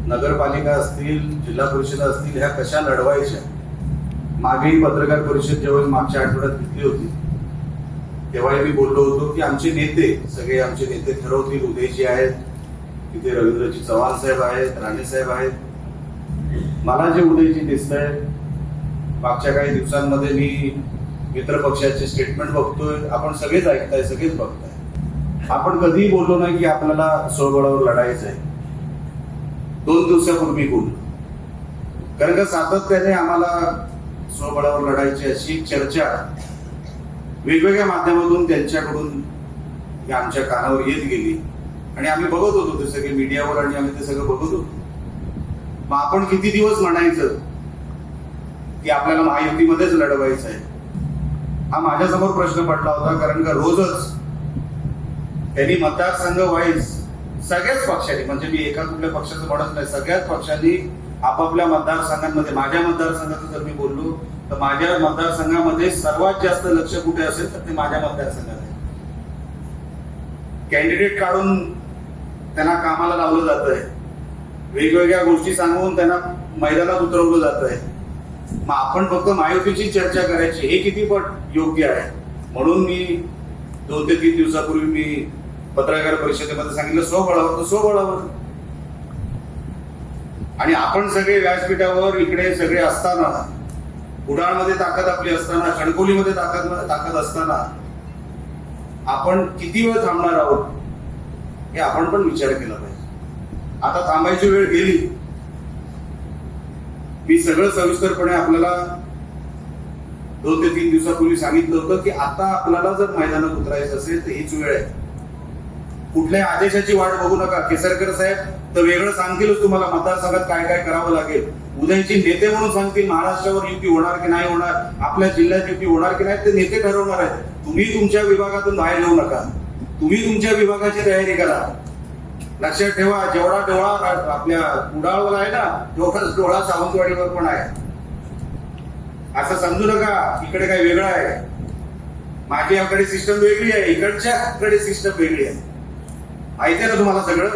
नगरपालिका असतील, जिल्हा परिषद असतील, ह्या कशा लढवायच्या. मागेही पत्रकार परिषद जेव्हा मागच्या आठवड्यात घेतली होती तेव्हाही मी बोललो होतो की आमचे नेते ठरवतील. उदयजी आहेत तिथे, रवींद्रजी चव्हाण साहेब आहेत, राणे साहेब आहेत. मला जे उदयजी दिसतंय, मागच्या काही दिवसांमध्ये मी मित्र पक्षाचे स्टेटमेंट बघतोय, आपण सगळेच ऐकताय, सगळेच बघताय. आपण कधीही बोललो नाही की आपल्याला स्वबळावर लढायचं आहे. 2 दिवसापूर्वी बोललो, कारण का सातत्याने आम्हाला स्वबळावर लढायची अशी चर्चा वेगवेगळ्या माध्यमातून त्यांच्याकडून आमच्या कानावर येत गेली आणि आम्ही बघत होतो ते सगळे मीडियावर, आणि आम्ही ते सगळं बघत होतो. मग आपण किती दिवस म्हणायचं की आपल्याला महायुतीमध्येच लढवायचं आहे? हा माझ्यासमोर प्रश्न पडला होता, कारण का रोजच त्यांनी मतदारसंघ वाईज सगळ्याच पक्षांनी, म्हणजे मी एका कुठल्या पक्षाचं म्हणत नाही, सगळ्याच पक्षांनी आपापल्या मतदारसंघांमध्ये, माझ्या मतदारसंघाचं जर मी बोललो तर माझ्या मतदारसंघामध्ये सर्वात जास्त लक्ष कुठे असेल तर ते माझ्या मतदारसंघात आहे. कॅन्डिडेट काढून त्यांना कामाला लावलं जात आहे, वेगवेगळ्या गोष्टी सांगून त्यांना मैदानात उतरवलं जात आहे. मग आपण फक्त महायुतीची चर्चा करायची, हे किती पट योग्य आहे? म्हणून मी 2 ते 3 दिवसापूर्वी मी पत्रकार परिषदेमध्ये सांगितलं, स्वबळावर तर स्वबळावर. आणि आपण सगळे व्यासपीठावर इकडे सगळे असताना, कुडाळमध्ये ताकद आपली असताना, कणकवलीमध्ये ताकद असताना आपण किती वेळ थांबणार आहोत हे आपण पण विचार केला पाहिजे. आता थांबायची वेळ गेली. मी सगळं सविस्तरपणे आपल्याला 2 ते 3 दिवसापूर्वी सांगितलं होतं की आता आपल्याला जर मैदानात उतरायचं असेल तर हीच वेळ आहे. कुठल्याही आदेशाची वाट बघू नका. केसरकर साहेब तर वेगळं सांगतीलच तुम्हाला मतदारसंघात काय काय करावं लागेल. उदयची नेते म्हणून सांगतील महाराष्ट्रावर युती होणार की नाही होणार, आपल्या जिल्ह्यात युती होणार की नाही, ते नेते ठरवणार आहेत. तुम्ही तुमच्या विभागातून बाहेर येऊ नका. तुम्ही तुमच्या विभागाची तयारी करा. लक्षात ठेवा, जेवढा डोळा आपल्या कुडाळवर आहे ना, तेवढाच डोळा सावंतवाडीवर पण आहे. असं समजू नका इकडे काय वेगळं आहे. माझी याकडे सिस्टम वेगळी आहे, इकडच्याकडे सिस्टम वेगळी आहे. माहिती आहे ना तुम्हाला सगळं.